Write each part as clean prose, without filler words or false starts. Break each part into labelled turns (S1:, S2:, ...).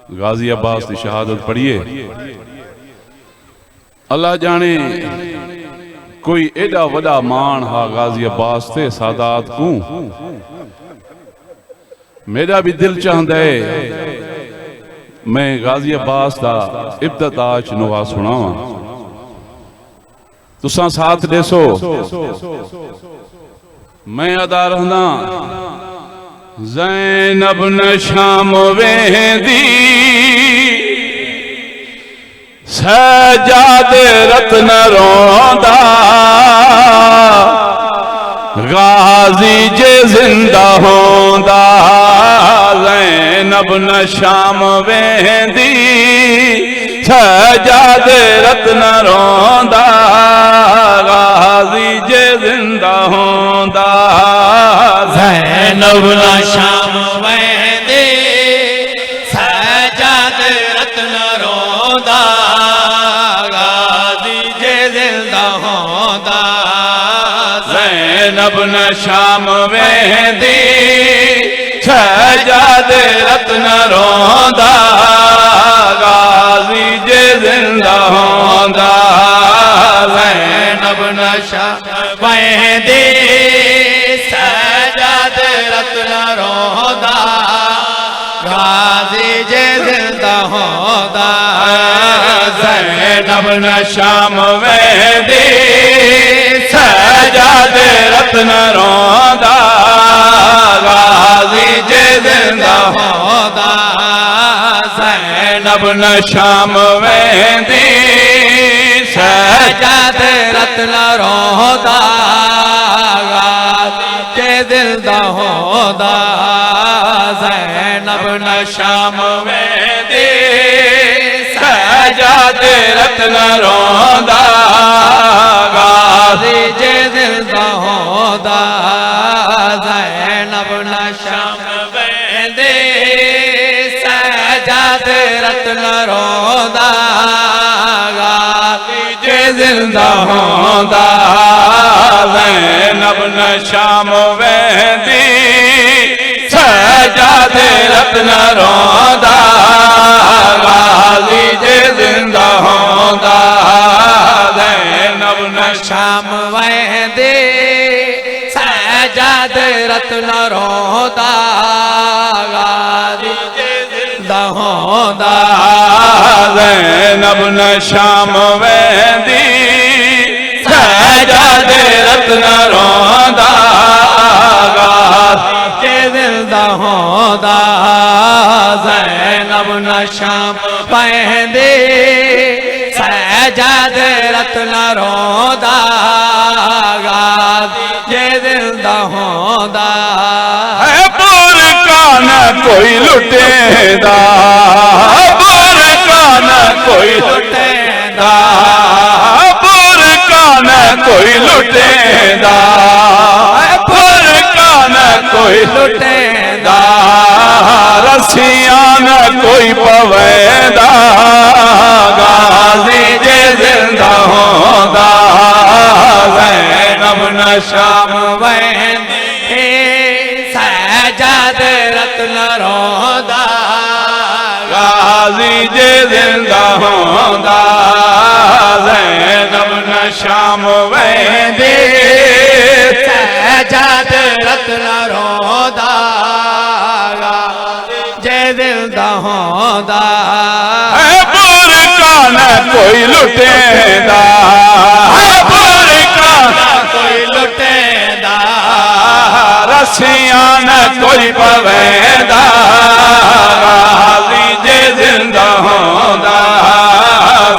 S1: गाजी अब्बास की शहादत पढ़िए। अल्लाह जाने कोई एडा वड़ा मान हा गाजी अब्बास ते सादात को। मेरा भी दिल चाहता है मैं गाजी अब्बास का इब्तिदाज नुआ सुनावा, तुसा साथ देसो। मैं अदा रहना ज़ैनब न शाम वेंदी सजाद रत्न रोंदा, गाजी जे जिंदा होंदा। ज़ैनब न शाम वेंदी सजाद रत्न रोंदा, गाजी जे जिंदा होंदा।
S2: ज़ैनब न शाम वेंदी सजाद रत्न रोंदा, गाजी जे जिंदा होंदा।
S1: ज़ैनब न शाम वेंदी सजाद रत्न रोंदा, गाजी जे जिंदा होंदा।
S2: ज़ैनब न शाम वेंदी सजाद रत्न रोंदा, गाजी जे जिंदा होंदा।
S1: ज़ैनब न शाम वेंदी सजाद रत्न रोंदा, गाजी जे जिंदा होंदा। ज़ैनब न शाम वेंदी
S2: सजाद रत्न रोंदा, गाजी जे जिंदा होंदा। ज़ैनब न शाम वेंदी
S1: सजाद रत्न रोंदा, गाजी
S2: जे जिंदा होंदा। ज़ैनब न शाम वेंदी सजाद रत्न रोंदा, गाजी जे जिंदा होंदा।
S1: ज़ैनब न शाम वेंदी सजाद रत्न रोंदा, गाजी जे जिंदा होंदा। ज़ैनब न
S2: शाम वेंदी सजाद रत्न रोंदा, गाजी जे जिंदा होंदा।
S1: ज़ैनब न शाम वेंदी सजाद रत्न रोंदा, गाजी
S2: जे जिंदा होंदा। ज़ैनब न शाम वेंदी सजाद रत्न रोंदा, गाजी जे जिंदा होंदा।
S1: बुर का न कोई लुटेंदा, बुर का न कोई लुटेंदा, बुर का न कोई लुटेंदा, बुर का न कोई लुटेंदा। रस्सियां न कोई पवेंदा, गाजी जे जिंदा होंदा। ज़ैनब न शाम
S2: वेंदी सजाद रत्न रोंदा,
S1: गाजी जे जिंदा होंदा। ज़ैनब न शाम वेंदी
S2: सजाद रत्न रोंदा, गाजी जे जिंदा होंदा।
S1: बुर का न कोई लुटेंदा, बुर का न
S2: कोई लुटेंदा।
S1: रस्सियां न कोई पवेंदा, गाजी जे जिंदा होंदा।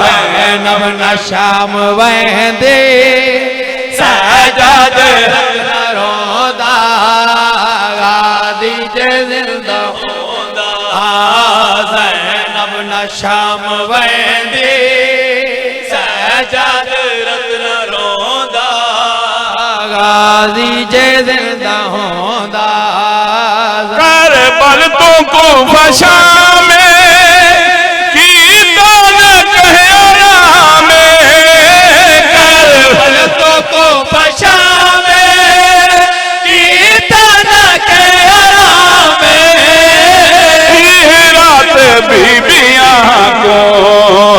S2: ज़ैनब न शाम वेंदी सजाद रत्न रोंदा, गाजी जे जिंदा होंदा। ज़ैनब न शाम वेंदी सजाद रत्न रोंदा, गाजी जे जिंदा होंदा।
S1: करबल तो को फशा में कीता न कहरा में,
S2: करबल तो को फशा में कीता न कहरा में।
S1: रात बीबियां को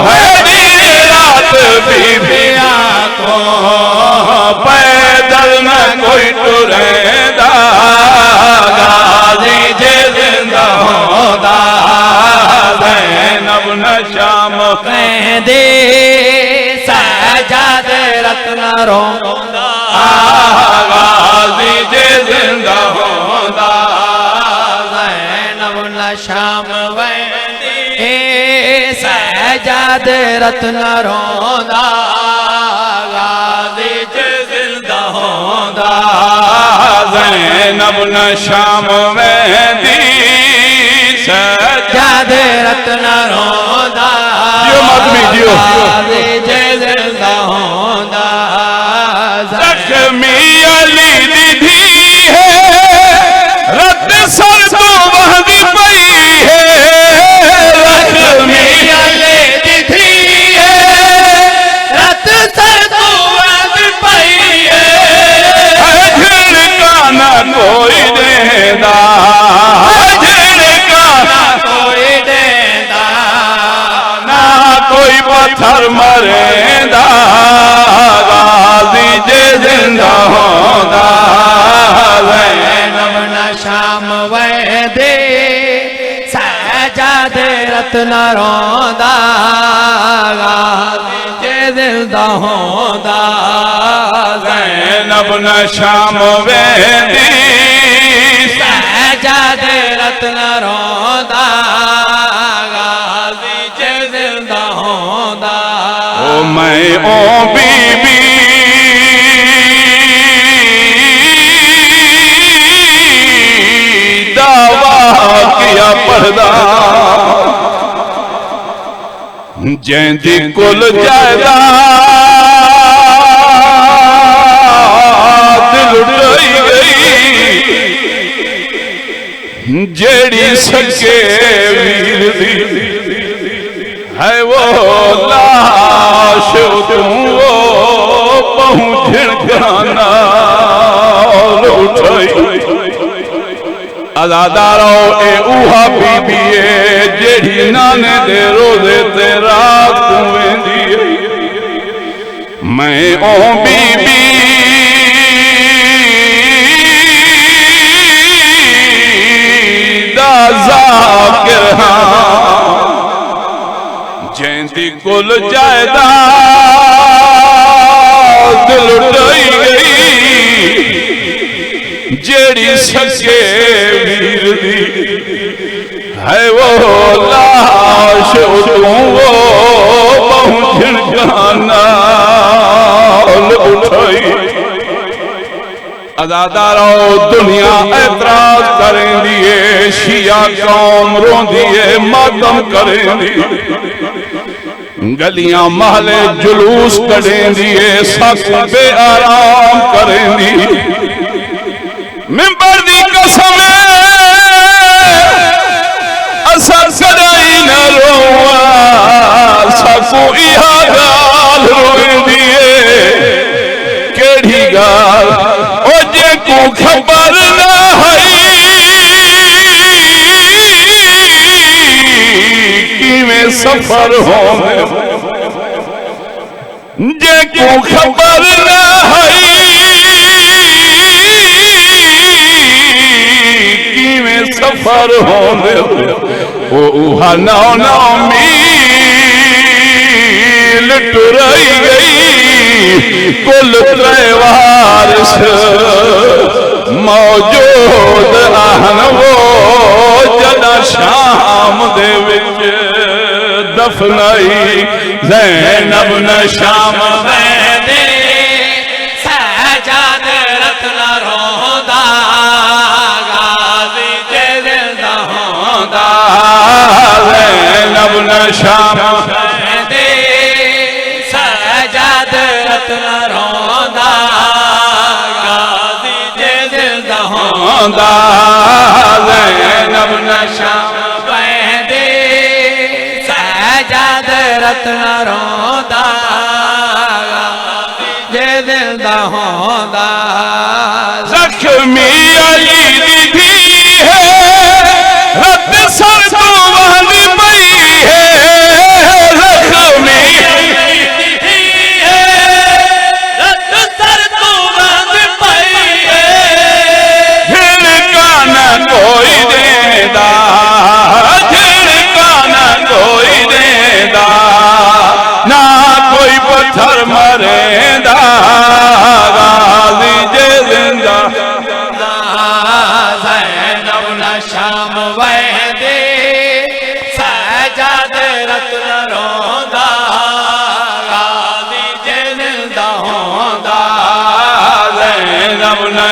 S1: है रात बीबियां को पैदल न कोई टुरेंदा गाजी जे जिंदा होंदा ज़ैनब न शाम
S2: कहंदे सजाद रत्न रोंदा
S1: गाजी जे जिंदा होंदा
S2: ज़ैनब न शाम वेंदी सजाद रत्न रोंदा गाजी जे जिंदा होंदा
S1: ज़ैनब न शाम वेंदी
S2: सजाद रत्न रोंदा
S1: जियो मातमी जियो
S2: गाजी जे जिंदा होंदा
S1: ज़ख्मी अली दी है रत सर तो वहदी पई है ज़ख्मी
S2: अली दी है रत सर तो वहदी पई है
S1: झिड़का न कोई देंदा झिड़का
S2: कोई देंदा
S1: ना कोई पत्थर मरेंदा गाजी जे जिंदा होंदा
S2: ज़ैनब न शाम वेंदे सजाद रत्न रोंदा गाजी जे जिंदा होंदा
S1: ज़ैनब न शाम वेंदी
S2: सजाद रत्न रोंदा गाजी जे जिंदा होंदा
S1: ओ मैं ओ बीबी दावा किया पर्दा जैंदी कुल जायदाद लुटाई गई जेड़ी सके वीर दी है वो लाश तू वो पहुंचण गाना उठाई अदादारो ए उहा बीबी है जेड़ी नाने दे रोजे ते रात को वेंदी है मैं ओ बीबी दा ज़ाकिर हां जैंदी कुल जायदाद लुटाई गई जेड़ी सके वीर दी है वो लाश तू वो पहुंचण गाना उठाई अदादारो दुनिया एतराज करेंदी है शिया कौम रोंदी है मातम करेंदी गलियां महले जुलूस करेंदी है सख बे आराम करेंदी मिंबर दी कसम असा सदाई न रोवा सकू इहा गाल रोंदी है केड़ी गाल ओ जे को खबर ना हई किवें सफर होवे जे को खबर ना हई किवें सफर होवे ओ उहा नौ नौ मील टुराई गई कुल त्रेवारिस मौजूद आहन वो जदा शाम दे विच दफनाई ज़ैनब न शाम
S2: वेंदे सजाद रत्न रोंदा गाजी जे जिंदा होंदा
S1: ज़ैनब न शाम
S2: वेंदे सजाद रत्न रोंदा गाजी जे जिंदा होंदा
S1: ज़ैनब न
S2: शाम वेंदे सजाद रत्न रोंदा जे जिंदा होंदा
S1: ज़ख्मी अली दी है रत सर तो वहदी पई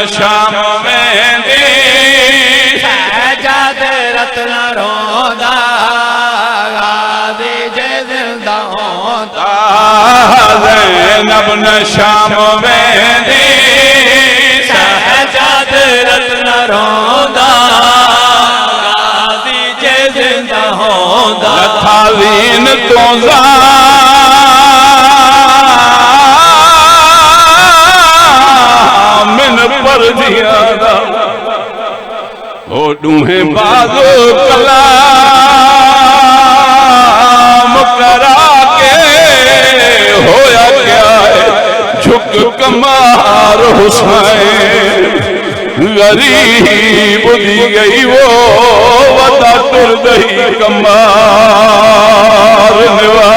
S1: शाम वेंदी
S2: सहजाद रत्न रोंदा गाजी जे जिंदा होंदा
S1: ज़ैनब न शाम वेंदी
S2: सहजाद रत्न रोंदा गाजी जे जिंदा होंदा
S1: लथावीन तो मिन पर दिया ओ डूहे बाजो कलाम करा के होया क्या है झुक कमार हुसैन गरीब दी गई वो वता टुर दही कमार निवा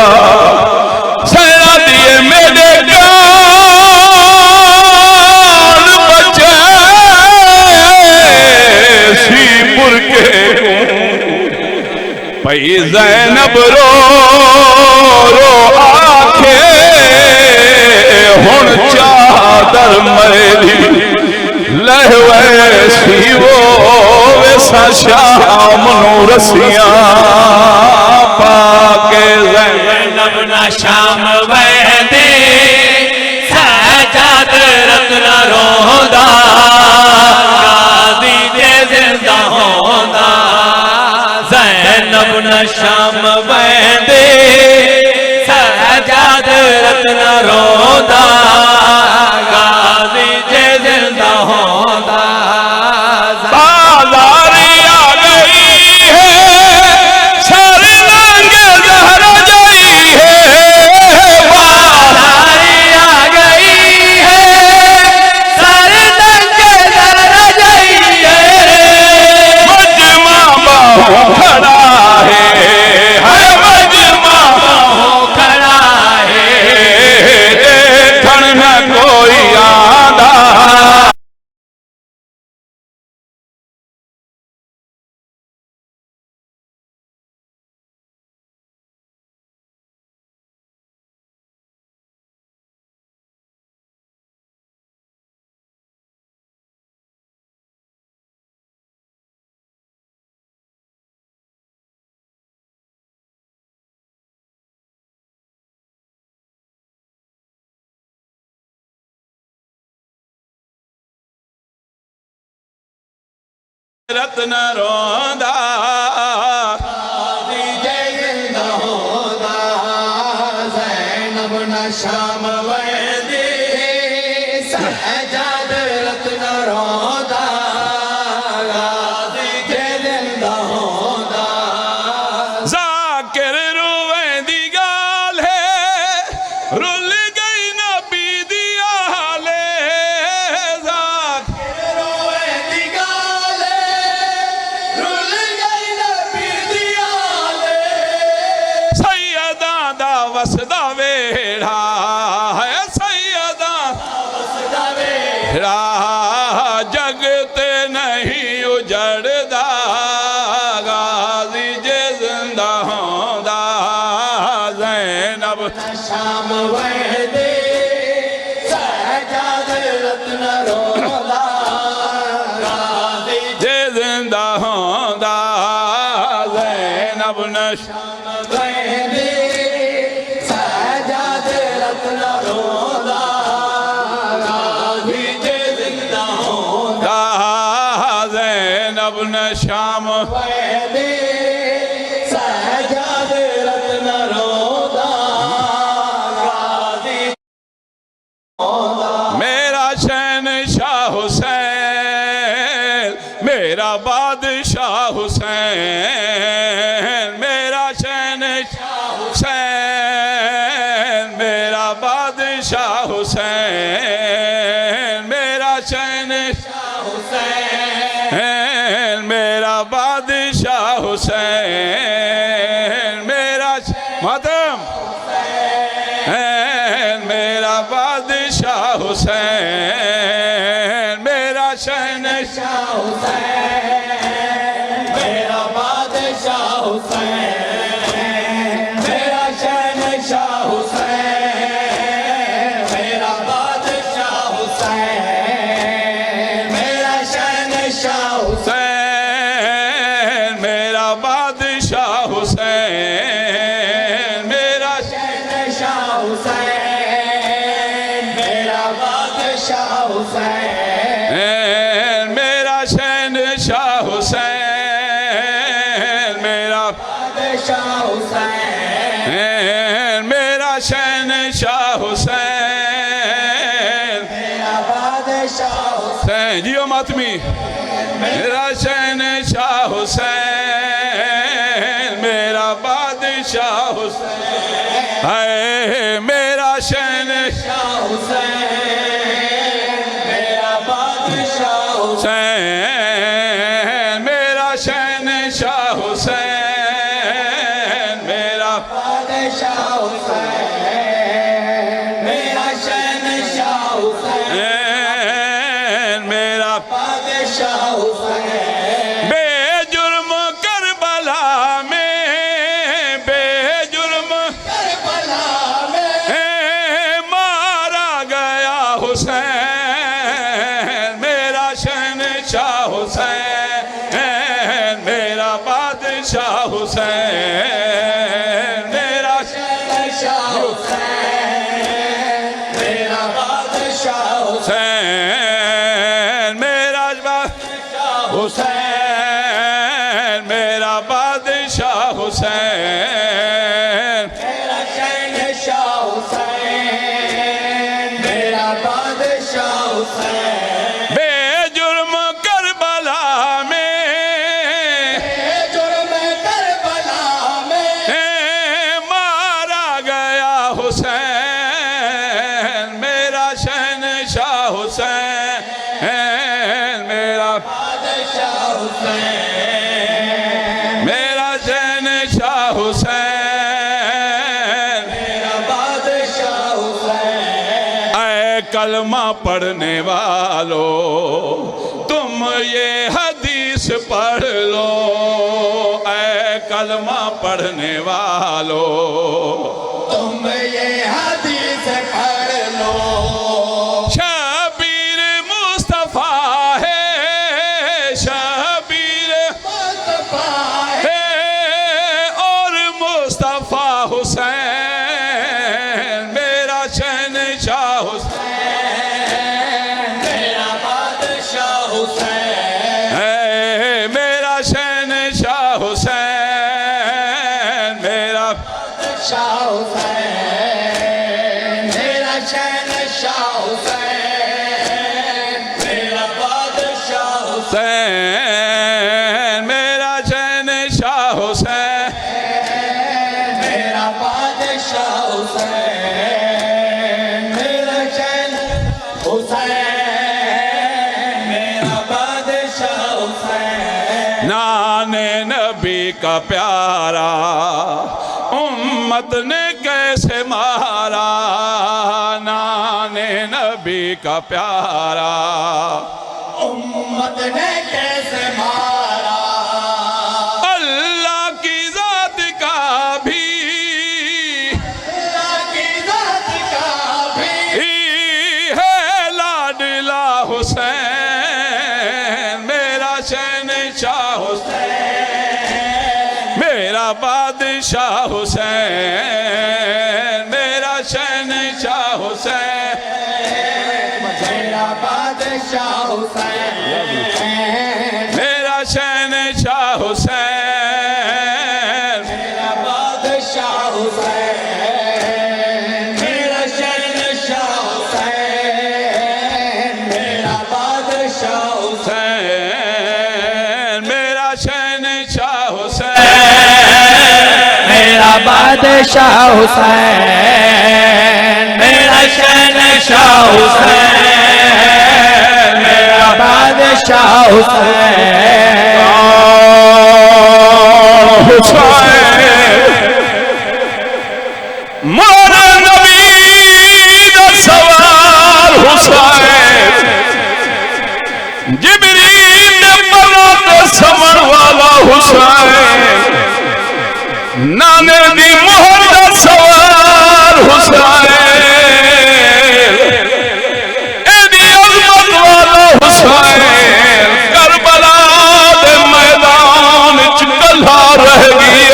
S1: सैरा दिए मेरे गाल बचे सीपुर के पई ज़ैनब रो रो आखे हुण चादर मेरी लहवैसी वो वैसा शाम नो रसियां पाके
S2: ज़ैनब न शाम वेंदी सहजाद रत्न रोंदा गाजी जे जिंदा होंदा ज़ैनब न शाम वेंदी सहजाद रत्न रोंदा गाजी जे जिंदा होंदा
S1: बाजारी आ गई है सारी लांगे जहर गई है
S2: बाजारी आ गई है सारे लंके जहर गई है
S1: मजमा बाहों खड़ा है मजमा
S2: बाहों खड़ा है
S1: देखण न कोई आंदा रत्न रोंदा
S2: ज़ैनब न शाम वेंदी सहजाद रत्न रोंदा गाजी जे जिंदा होंदा
S1: ज़ाकिर रोवेंदी गाल है रुल गई नबी दी आले ज़ाकिर
S2: रोवेंदी गाल रुल गई नबी दी आले
S1: सैयदा दा वसदा वेड़ा है सैयदा
S2: वसदा वेड़ा
S1: जग ते नहीं उजड़दा गाजी जे जिंदा होंदा ज़ैनब
S2: शाम वेंदी सहजाद रत्न रोंदा गाजी
S1: जे जिंदा होंदा ज़ैनब न
S2: शाम वेंदी सहजाद रत्न रोंदा गाजी जे जिंदा होंदा
S1: ज़ैनब न शाम
S2: वेंदी सहजाद रत्न रोंदा गाजी
S1: मेरा शहनशाह हुसैन मेरा बादशाह हुसैन मेरा शहनशाह हुसैन मेरा बादशाह हुसैन मेरा शहनशाह हुसैन मेरा बादशाह हुसैन मेरा मातम मेरा बादशाह हुसैन मेरा शहनशाह
S2: हुसैन मेरा बादशाह हुसैन मेरा शहनशाह हुसैन मेरा बादशाह हुसैन
S1: मेरा
S2: शहनशाह हुसैन मेरा बादशाह हुसैन
S1: मेरा शहनशाह हुसैन मेरा
S2: बादशाह हुसैन
S1: मेरा शहनशाह हुसैन
S2: मेरा बादशाह हुसैन
S1: जियो मातमी मेरा शहनशाह हुसैन मेरा बादशाह हुसैन है मेरा शहनशाह
S2: हुसैन मेरा बादशाह
S1: हुसैन मेरा शहनशाह हुसैन मेरा
S2: बादशाह हुसैन मेरा शहनशाह हुसैन
S1: मेरा
S2: बादशाह हुसैन
S1: बेजुर्म करबला में बेजुर्म
S2: करबला में
S1: मारा गया हुसैन मेरा शहनशाह हुसैन मेरा बादशाह हुसैन मेरा
S2: शहनशाह हुसैन मेरा बादशाह
S1: हुसैन मेरा हुसैन मेरा बादशाह हुसैन
S2: मेरा शहनशाह हुसैन मेरा बादशाह हुसैन
S1: बेजुर्म करबला में
S2: जुर्म करबला में
S1: मारा गया हुसैन मेरा शहनशाह हुसैन मेरा
S2: बादशाह हुसैन
S1: मेरा शहनशाह हुसैन
S2: मेरा बादशाह हुसैन
S1: ऐ कलमा पढ़ने वालों तुम ये हदीस पढ़ लो ऐ कलमा पढ़ने वालों
S2: तुम ये हदीस पढ़ लो
S1: शबीर मुस्तफा है शबीर
S2: मुस्तफा
S1: है और मुस्तफा हुसैन मेरा शहनशाह हुसैन
S2: मेरा बादशाह हुसैन
S1: है मेरा शहनशाह हुसैन मेरा
S2: शाह हुसैन मेरा शहनशाह हुसैन मेरा बादशाह
S1: हुसैन मेरा शहनशाह हुसैन
S2: मेरा बादशाह हुसैन मेरा शहन हुसैन मेरा बादशाह हुसैन
S1: नाने नबी का प्यारा उम्मत ने कैसे मारा नाने नबी का प्यारा
S2: उम्मत ने कैसे मारा
S1: अल्लाह की जात का भी
S2: अल्लाह की जात का भी
S1: है लाडला हुसैन मेरा शहनशाह हुसैन मेरा बादशाह हुसैन मेरा शहनशाह हुसैन
S2: मेरा बादशाह हुसैन
S1: मेरा शहनशाह हुसैन
S2: मेरा बादशाह हुसैन मेरा शहनशाह हुसैन मेरा बादशाह हुसैन
S1: हुसैन मेरा शहनशाह हुसैन
S2: मेरा बादशाह हुसैन मेरा शहनशाह हुसैन मेरा बादशाह हुसैन
S1: मोर नबी दा सवार हुसैन जिब्रील ने बना ते समण वाला हुसैन नाने दी मोहर दा सवार हुसैन एदी अज़मत वाला हुसैन करबला दे मैदान च कल्हा रह गई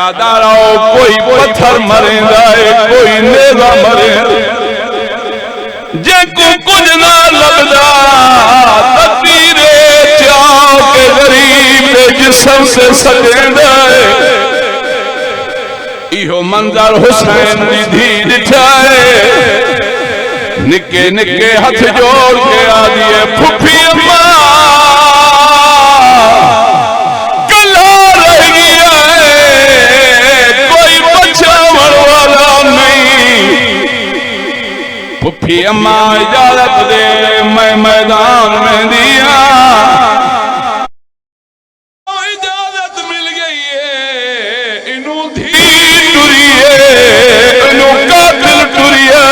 S1: अदादारो कोई पत्थर मरेंदा है, कोई नेजा मरे, जेको कुछ ना लगदा तकदीरे चाओ के गरीब के जिस्म से सजेंदा है। इहो मंजर हुसैन दी धी दिठा है, निके निके हथ जोड़ के आदि है फुफी अम्मा कला रह गया है, कोई बचावन वाला नहीं। फुफी अम्मा इजाजत दे मैं मैदान में दिया, इजाजत मिल गई है, इनू धी टुरी है, इनू कातिल टुरी है।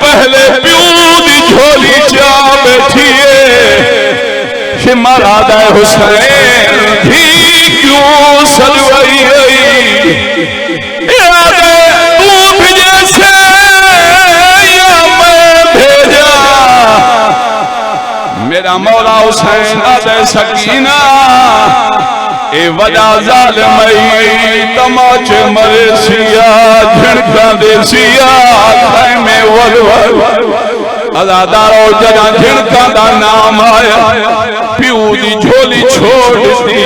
S1: पहले प्यू दी झोली चा बैठिए, शिमरादा हुसैन धी क्यों सलवाई गई, तू भेजे से या मैं भेजा। मेरा मौला हुसैन आदे सकीना ए वजह जालिमई तमाचे मरे सिया, झिड़का दे सिया में वल अदादारो जदा झिड़का दा नाम आया, प्यू दी झोली छोड़ दी,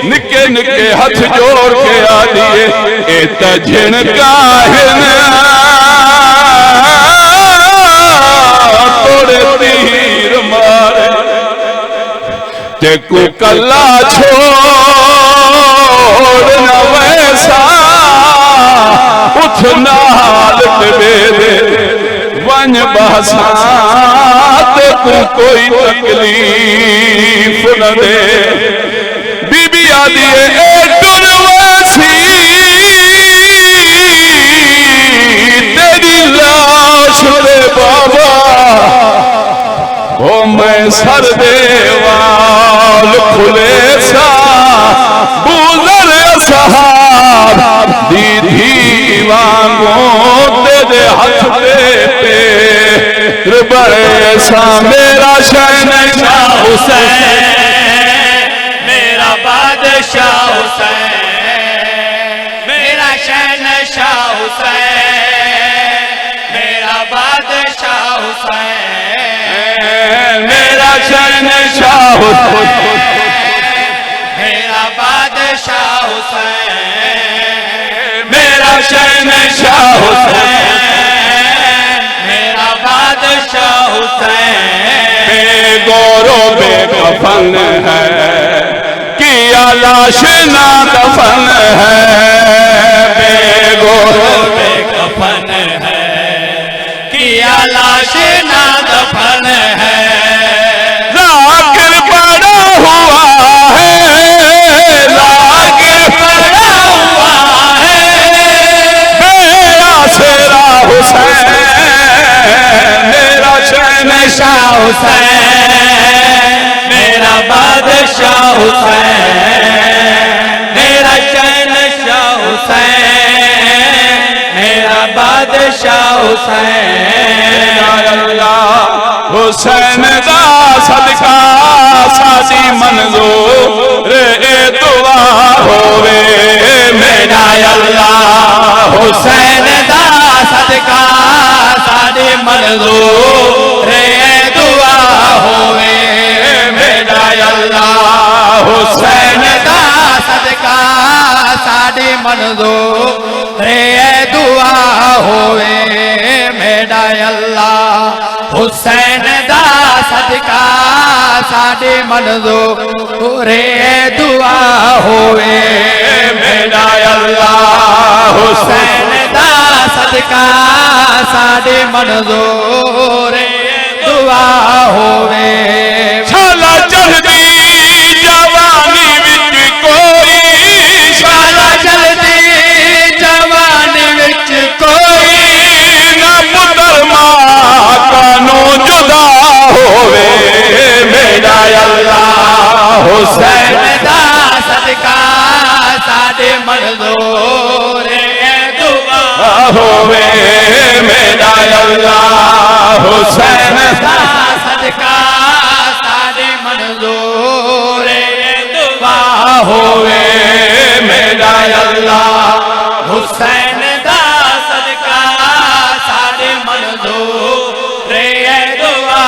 S1: निके निके हथ जोड़ के आ दिए, ए त झिड़का है तोड़े तीर मारे, तेकू कला छोड़ न वैसा उठ नालत मेरे वन बहसा, तेकू कोई तकलीफ न दे। बीबी आदि ए टुरवासी तेरी लाश दे बाबा, ओ मैं सर देवाल खुले सा बुजर सहाब दीदी वांगो तेरे हाथ पे बड़े सा। मेरा शहनशाह
S2: हुसैन, मेरा बादशाह हुसैन, मेरा शहनशाह हुसैन, मेरा बादशाह हुसैन,
S1: मेरा शहनशाह हुसैन,
S2: मेरा बादशाह हुसैन,
S1: मेरा शहनशाह हुसैन,
S2: मेरा बादशाह हुसैन।
S1: बेगौरो बेकफन है, किया लाश ना दफन है, बेगौरो
S2: बेकफन है, किया लाश ना दफन है।
S1: लागिर पड़ा हुआ है, लागिर
S2: पड़ा हुआ है,
S1: मेरा शेरा हुसैन, मेरा शहनशाह
S2: हुसैन, मेरा बादशाह हुसैन, मेरा शहनशाह हुसैन, मेरा बादशाह हुसैन।
S1: हुसैन दा सदका साडी मंजूर ए दुआ होवे, मेरा अल्लाह
S2: हुसैन दा सदका साडी मंजूर ए दुआ होवे, मेरा अल्लाह हुसैन दा सदका साडी मंजूर ए दुआ होवे, मेरा अल्लाह हुसैन दा सदका साडी मंजूर ए दुआ होवे, मेरा अल्लाह हुसैन दा सदका साडी मंजूर ए दुआ होवे।
S1: छाला चढ़दी जवानी विच कोई,
S2: शाला चलदी जवानी विच कोई,
S1: ना पुत्र मां कानू जुदा होवे, मेरा अल्लाह
S2: हुसैन दा सदका साडे मंजूर ए दुआ
S1: होवे, मेरा अल्लाह हुसैन
S2: दा सदका साडे मंजूर दुआ होवे मेरा अल्लाह हुसैन दा सदका साडे मंजूर दुआ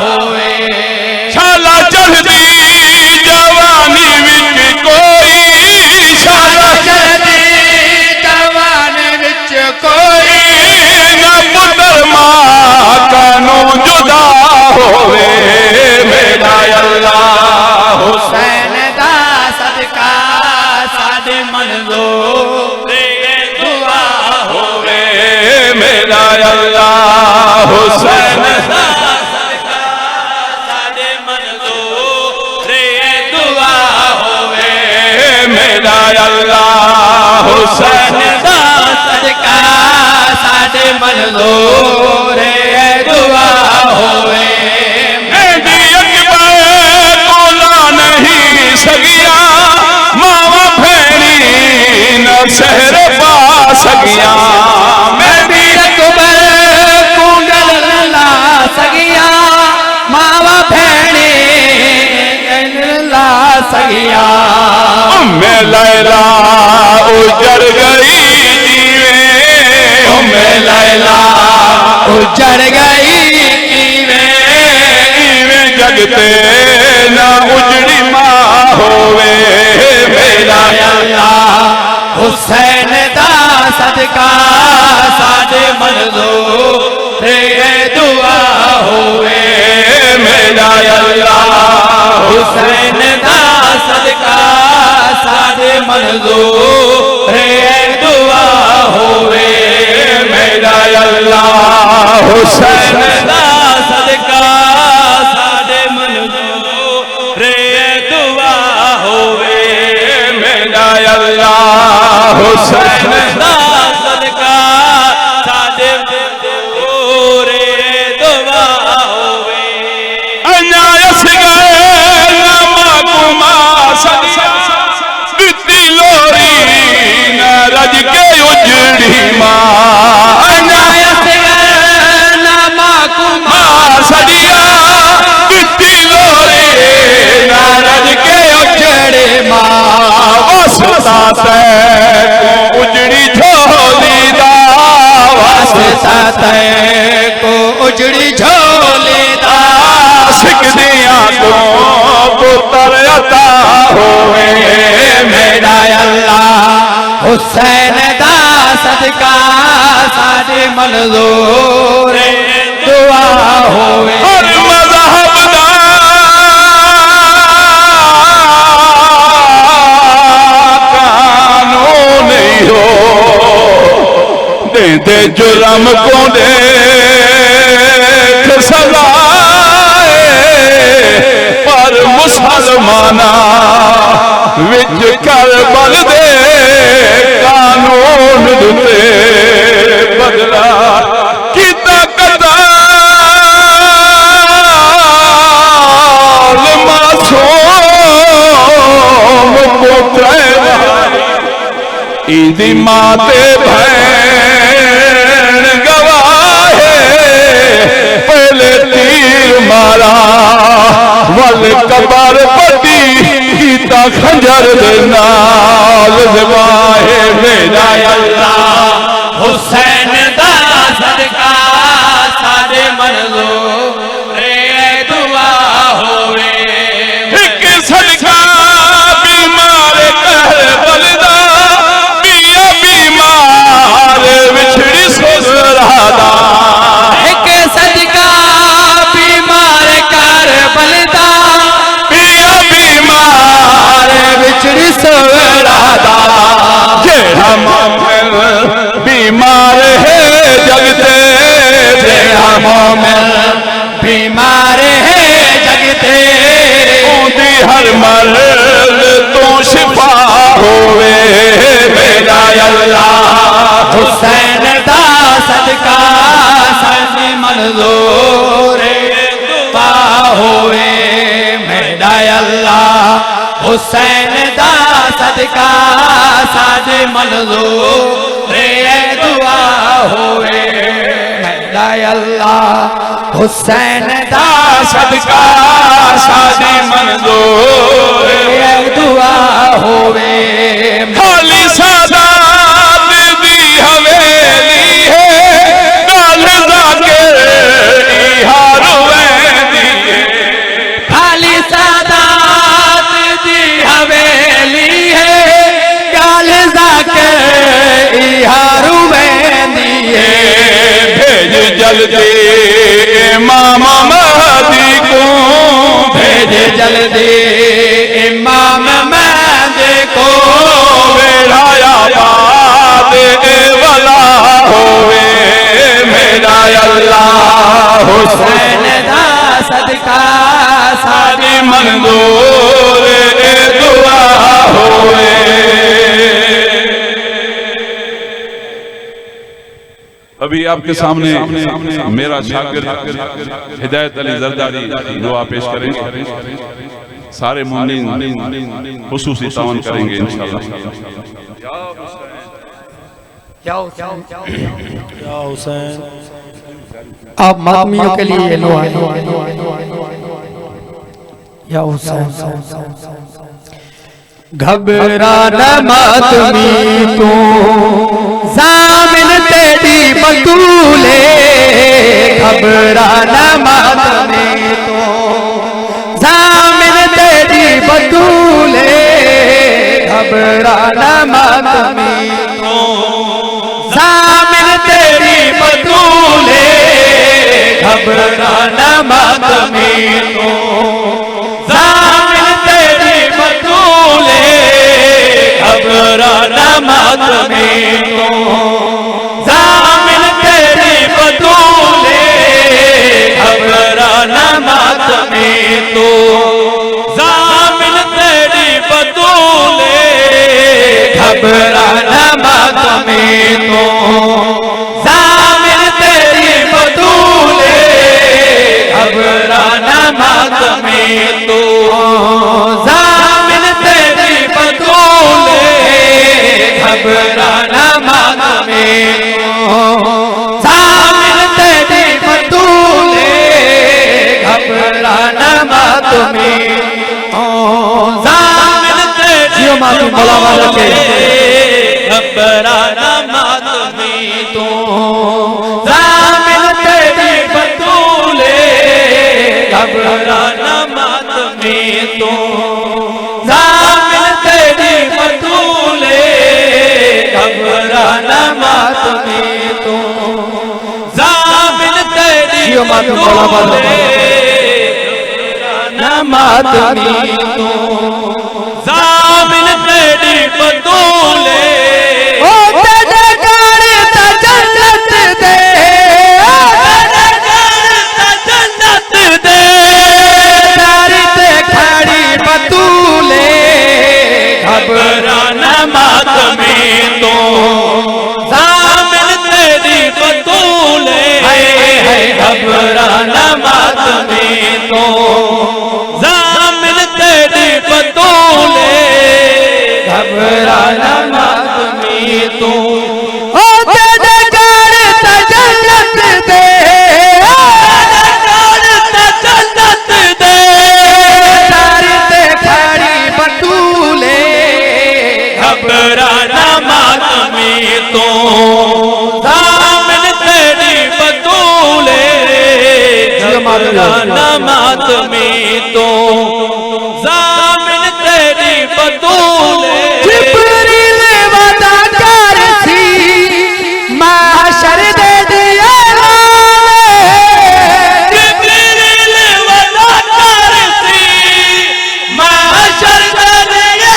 S2: होवे
S1: शाला चढ़दी जवानी विच कोई शाला
S2: चढ़दी जवानी विच कोई
S1: ना पुत्र मां कानू जुदा होवे मेरा अल्लाह
S2: हुसैन दा सदका साडे मंजूर दुआ होवे
S1: मेरा अल्लाह हुसैन
S2: दा सदका साडे मंजूर दुआ होवे
S1: मेरा अल्लाह हुसैन
S2: दा सदका साडे मंजूर दुआ होवे
S1: मेरी अकबर कोला नहीं सगिया मावा भैनी न शहर पा सगिया मेरी
S2: अकबर कुंडल ला सगिया मावा भेणी ला सगिया
S1: मैं लैला उजड़ गई जीवे मैं लैला
S2: उजड़ गई
S1: जीवे जगते ना उजड़ी माँ होवे मेरा
S2: अल्लाह हुसैन दा सदका साडे मंजूर दुआ होवे
S1: मेरा अल्लाह
S2: हुसैन दा सदका साडे मंजूर दुआ होवे
S1: मेरा अल्लाह हुसैन
S2: दा सदका साडे मंजूर दुआ होवे
S1: मेरा अल्लाह हुसैन
S2: दा सदका साडे मंजूर दुआ होवे
S1: अनायस गए नामा कुमा सदिया बीती लोरी न रज के उजड़ी माँ
S2: अनायस नामा कुमा
S1: सदिया बीती लोरी न रज के
S2: उजड़े माँ
S1: वसता तै को उजड़ी झोली दा
S2: वास्ता तै को उजड़ी झोली दा
S1: सिकदियां को पुत्र अता होवे
S2: मेरा अल्लाह हुसैन दा सदका साडे मंजूर दुआ होवे
S1: हर मज़हब दा कानून हो दे जुर्म को देख सजाए पर मुसलमाना विच करबल दे कानून दुते बदला किता कताल मासूम पुत्र इंदी माते भैन गवाहे पहले तीर मारा वल कबर पटी कीता खंजर दे नाल जवाहे मेरा
S2: अल्लाह हुसैन दा सदका साडे मंजूर दुआ होवे
S1: एक सदका बीमार करबल दा पिया बीमार विछड़ी सुसरा दा
S2: एक सदका बीमार करबल दा
S1: पिया बीमार
S2: विछड़ी सवेरा दा
S1: जेड़ा मोमिन बीमार है जगते
S2: तेरा मोमिन बीमार है जगते
S1: ओंदी हर मर्द तो शिफा होवे मेरा अल्लाह
S2: हुसैन दा सदका साडे मंजूर दुआ होवे मेरा अल्लाह हुसैन दा सदका साडे मंजूर दुआ होवे मेरा अल्लाह हुसैन दा
S1: सदका साडी मंजूर
S2: दुआ होवे
S1: खाली सादात दी हवेली है गल जाके हार वेंदी है
S2: खाली सादात दी हवेली है गल जाके हार वेंदी है
S1: भेज जल्दी इमाम महदी को
S2: भेज जल्दी इमाम महदी को
S1: बेड़ाया बात वाला होवे मेरा अल्लाह
S2: हुसैन दा सदका
S1: साडी मंजूर दुआ होवे। अभी आपके सामने मेरा शागिर्द हिदायत अली जरदारी दुआ पेश करेंगे। सारे मोमिन खुसूसी तावन करेंगे इंशाअल्लाह।
S3: या हुसैन
S2: आप मातमियों के लिए लो या हुसैन घबराना मातमी तू जामिन तेरी बतूले घबराना मातमी तू जामिन तेरी बतूले घबराना मातमी तू जामिन तेरी बतूले घबराना मातमी तू जामिन तेरी बतूले घबराना मातमी तू जामिन तेरी बतूले घबराना मातमी तू जामिन तेरी बतूले घबराना मातमी तू जामिन तेरी बतूले घबराना मातमी तू जामिन तेरी बतूले घबराना मातमी तू जामिन तेरी बतूले घबराना मातमी तू जामिन तेरी बतूले घबराना मातमी तू जामिन तेरी बतूले घबराना मातमी तू जामिन तेरी बतूले घबराना मातमी तू जामिन तेरी बतूले घबराना मातमी तू जामिन तेरी बतूले ओ तेरे कार जन्नत दे जन्नत दे तारी ते खड़ी बतूले घबराना मातमी तू जामिन तेरी बतूले घबराना मातमी तू जामिन तेरी बतूले घबराना मातमी तू ओ तेरे कार जन्नत दे जन्नत दे तारी ते खड़ी बतूले घबराना मातमी तू जामिन तेरी बतूले घबराना मातमी तू जामिन तेरी बतूले जिब्रील वादा कर सी माशर दे दिया जिब्रील वादा कर सी माशर दे दिया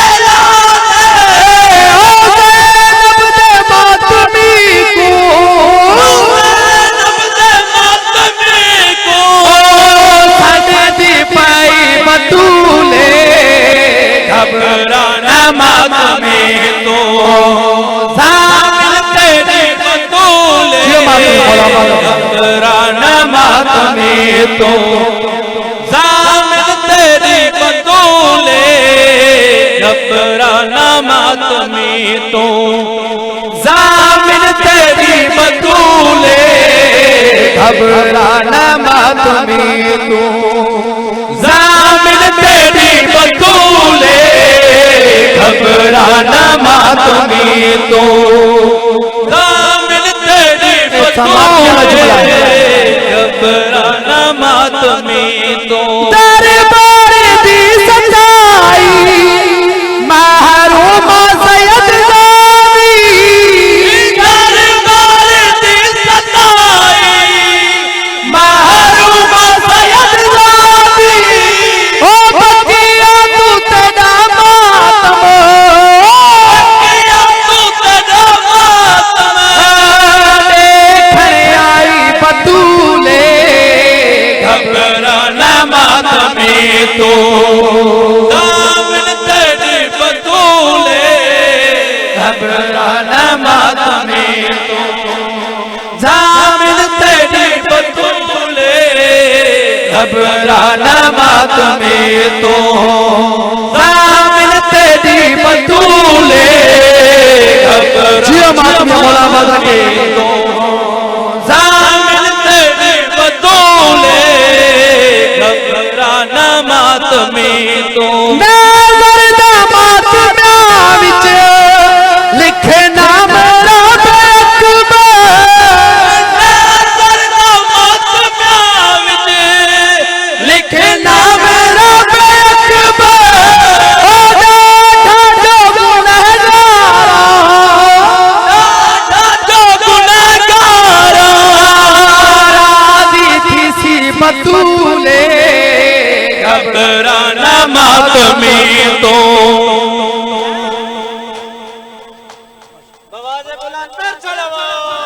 S2: ओ ज़ैनब दे मातमी को ज़ैनब दे मातमी को सजे दी पाई बतूले घबराना मातमी तू जामिन तेरी बतूले घबराना मातमी तू जामिन तेरी बतूले घबराना मातमी तू जामिन तेरी बतूले घबराना मत में तू जामिन तेरी बतूले घबराना मत में तू जामिन तेरी बतूले घबराना मत में तू दरबार दी सच्चाई महरूम सैयद ज़ावी दरबार दी सच्चाई महरूम सैयद ज़ावी ओ बकिया तू तेरा मातम बकिया तू तेरा मातम देखने आई बतूले घबराना मत में तू जामिन तेरी बतूले घबराना मत में तू जामिन तेरी बतूले घबराना मत में तू जामिन तेरी बतूले जियो मात मौला बदके तो जामिन तेरी बतूले घबराना मत में तू नज़र दा मात म्या विच लिखे नाम रब अकबर नज़र दा मात म्या विच लिखे नाम रब अकबर ओ ठाठो गुनहगारा ठाठो गुनहगारा राज़ी थी सी बतूले घबराना मत में तो
S3: आवाज़ बुलंद कर चढ़ाओ